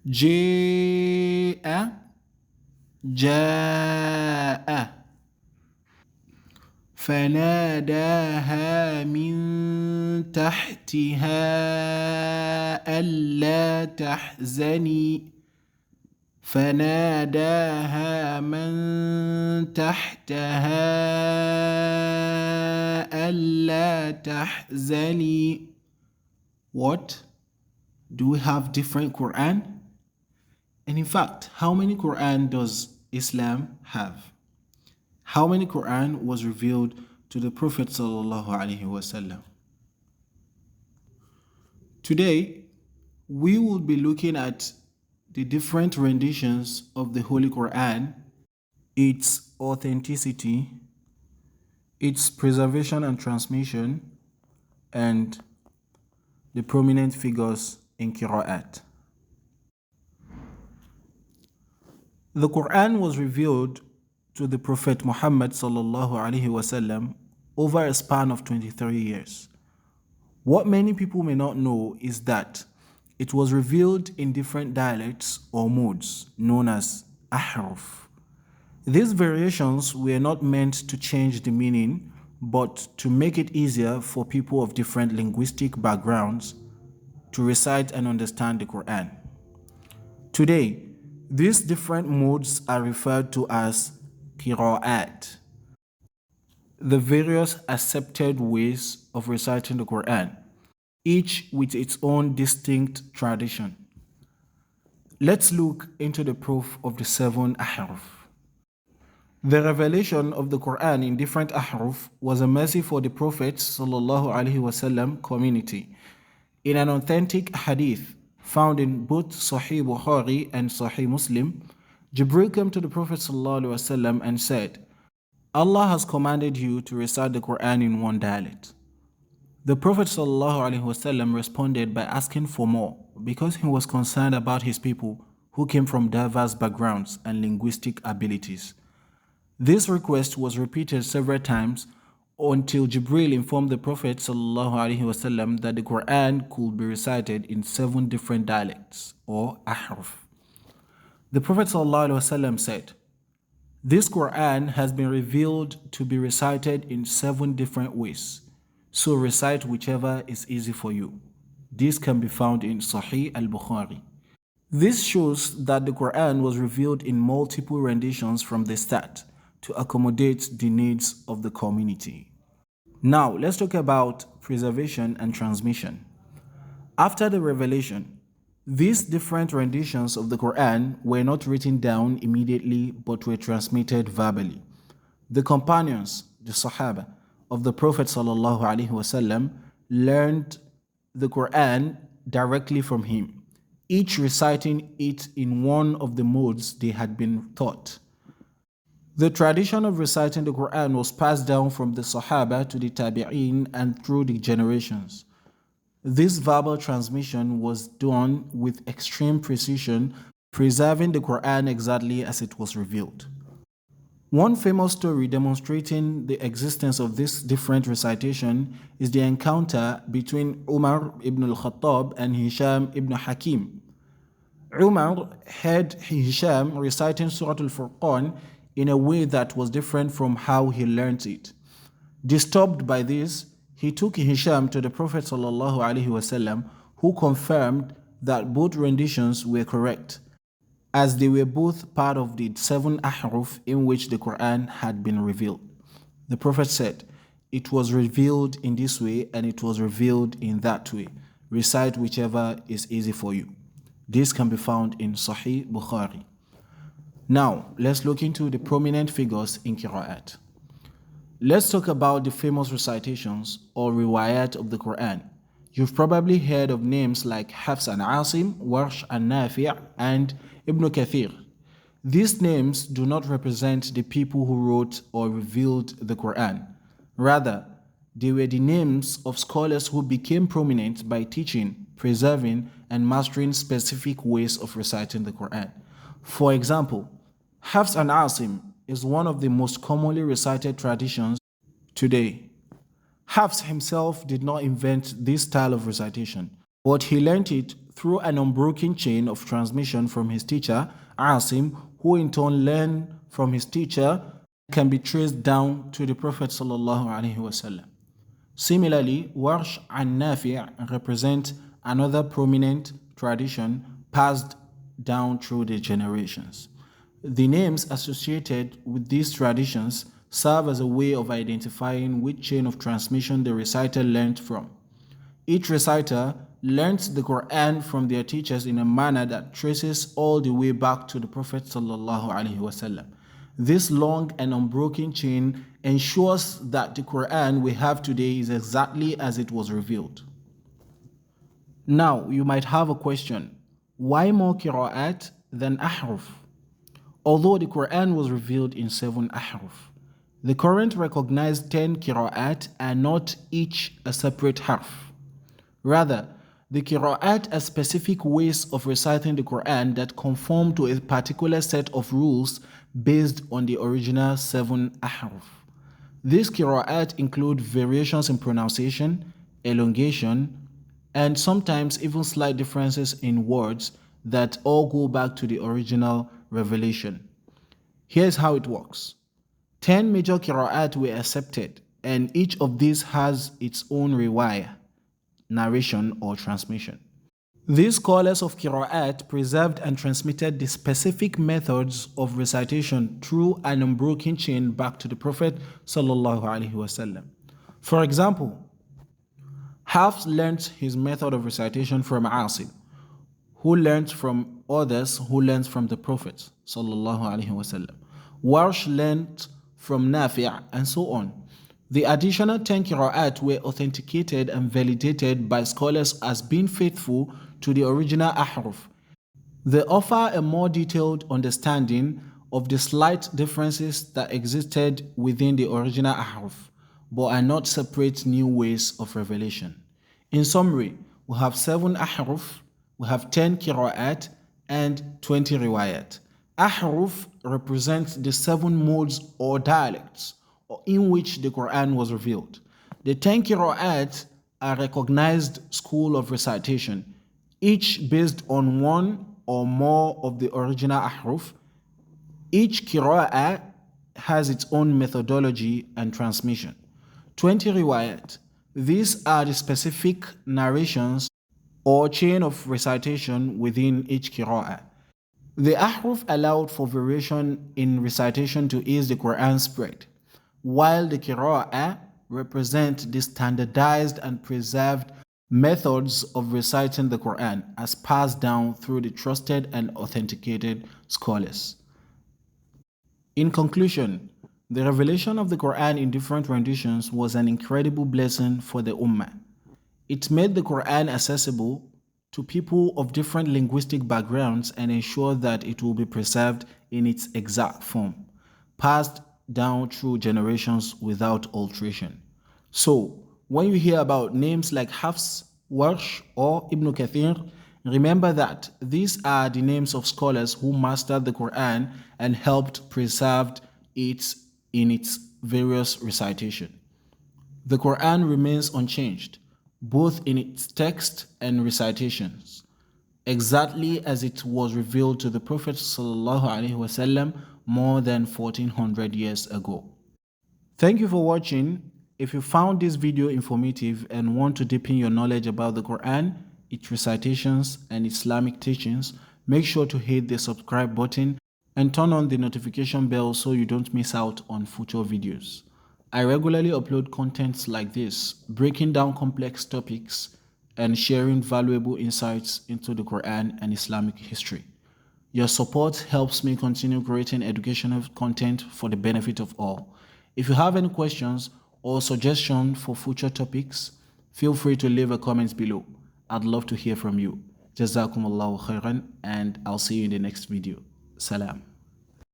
جاء جاء فناداها من تحتها ألا تحزني فناداها من تحتها ألا تحزني. What? Do we have different Quran? And in fact, how many Quran does Islam have? How many Quran was revealed to the Prophet sallallahu alaihi wasallam? Today, we will be looking at the different renditions of the Holy Quran, its authenticity, its preservation and transmission, and the prominent figures in Qiraat. The Quran was revealed to the Prophet Muhammad sallallahu alaihi wasallam over a span of 23 years. What many people may not know is that it was revealed in different dialects or modes known as Ahruf. These variations were not meant to change the meaning, but to make it easier for people of different linguistic backgrounds to recite and understand the Quran. Today, these different modes are referred to as Qiraat, the various accepted ways of reciting the Quran, each with its own distinct tradition. Let's look into the proof of the 7 Ahruf. The revelation of the Quran in different Ahruf was a mercy for the Prophet's ﷺ community. In an authentic hadith found in both Sahih Bukhari and Sahih Muslim, Jibril came to the Prophet ﷺ and said, Allah has commanded you to recite the Quran in one dialect. The Prophet ﷺ responded by asking for more because he was concerned about his people who came from diverse backgrounds and linguistic abilities. This request was repeated several times until Jibril informed the Prophet ﷺ that the Quran could be recited in 7 different dialects or Ahruf. The Prophet ﷺ said, "This Quran has been revealed to be recited in 7 different ways, so recite whichever is easy for you." This can be found in Sahih al-Bukhari. This shows that the Quran was revealed in multiple renditions from the start to accommodate the needs of the community. Now, let's talk about preservation and transmission. After the revelation, these different renditions of the Quran were not written down immediately but were transmitted verbally. The companions, the Sahaba of the Prophet ﷺ, learned the Quran directly from him, each reciting it in one of the modes they had been taught. The tradition of reciting the Quran was passed down from the Sahaba to the Tabi'in and through the generations. This verbal transmission was done with extreme precision, preserving the Quran exactly as it was revealed. One famous story demonstrating the existence of this different recitation is the encounter between Umar ibn al-Khattab and Hisham ibn Hakim. Umar heard Hisham reciting Surah Al-Furqan in a way that was different from how he learnt it. Disturbed by this, he took Hisham to the Prophet ﷺ, who confirmed that both renditions were correct, as they were both part of the 7 Ahruf in which the Quran had been revealed. The Prophet said, "It was revealed in this way and it was revealed in that way. Recite whichever is easy for you." This can be found in Sahih Bukhari. Now, let's look into the prominent figures in Qiraat. Let's talk about the famous recitations or Riwayaat of the Quran. You've probably heard of names like Hafs and Asim, Warsh and Nafi' and Ibn Kathir. These names do not represent the people who wrote or revealed the Quran. Rather, they were the names of scholars who became prominent by teaching, preserving, and mastering specific ways of reciting the Quran. For example, Hafs and Asim is one of the most commonly recited traditions today. Hafs himself did not invent this style of recitation, but he learned it through an unbroken chain of transmission from his teacher, Asim, who in turn learned from his teacher, can be traced down to the Prophet sallallahu alaihi wasallam. Similarly, Warsh and Nafi' represent another prominent tradition passed down through the generations. The names associated with these traditions serve as a way of identifying which chain of transmission the reciter learned from. Each reciter learns the Quran from their teachers in a manner that traces all the way back to the Prophet ﷺ. This long and unbroken chain ensures that the Quran we have today is exactly as it was revealed. Now, you might have a question. Why more Qiraat than Ahruf? Although the Quran was revealed in 7 Ahruf, the current recognized 10 Qiraat are not each a separate harf. Rather, the Qiraat are specific ways of reciting the Quran that conform to a particular set of rules based on the original 7 Ahruf. These Qiraat include variations in pronunciation, elongation, and sometimes even slight differences in words that all go back to the original revelation. Here's how it works. 10 major Qiraat were accepted, and each of these has its own riwayat, narration or transmission. These scholars of Qiraat preserved and transmitted the specific methods of recitation through an unbroken chain back to the Prophet ﷺ. For example, Hafs learnt his method of recitation from Asim, who learnt from others who learnt from the Prophet ﷺ. Warsh learnt from Nafi' and so on. The additional 10 Qiraat were authenticated and validated by scholars as being faithful to the original Ahruf. They offer a more detailed understanding of the slight differences that existed within the original Ahruf, but are not separate new ways of revelation. In summary, we have 7 Ahruf, we have 10 Qiraat, and 20 Riwayaat. Ahruf represents the 7 modes or dialects in which the Quran was revealed. The 10 Qiraat are recognized school of recitation, each based on one or more of the original Ahruf. Each Qira'ah has its own methodology and transmission. 20 Riwayat. These are the specific narrations or chain of recitation within each Qira'ah. The Ahruf allowed for variation in recitation to ease the Quran spread, while the Qira'ah represent the standardized and preserved methods of reciting the Quran as passed down through the trusted and authenticated scholars. In conclusion, the revelation of the Quran in different renditions was an incredible blessing for the Ummah. It made the Quran accessible to people of different linguistic backgrounds and ensured that it will be preserved in its exact form, passed down through generations without alteration. So, when you hear about names like Hafs, Warsh, or Ibn Kathir, remember that these are the names of scholars who mastered the Quran and helped preserve it in its various recitation. The Quran remains unchanged, both in its text and recitations, exactly as it was revealed to the Prophet ﷺ more than 1400 years ago. Thank you for watching. If you found this video informative and want to deepen your knowledge about the Quran, its recitations, and Islamic teachings, make sure to hit the subscribe button and turn on the notification bell so you don't miss out on future videos. I regularly upload contents like this, breaking down complex topics and sharing valuable insights into the Quran and Islamic history. Your support helps me continue creating educational content for the benefit of all. If you have any questions or suggestions for future topics, feel free to leave a comment below. I'd love to hear from you. Jazakumullahu khairan, and I'll see you in the next video. Salam.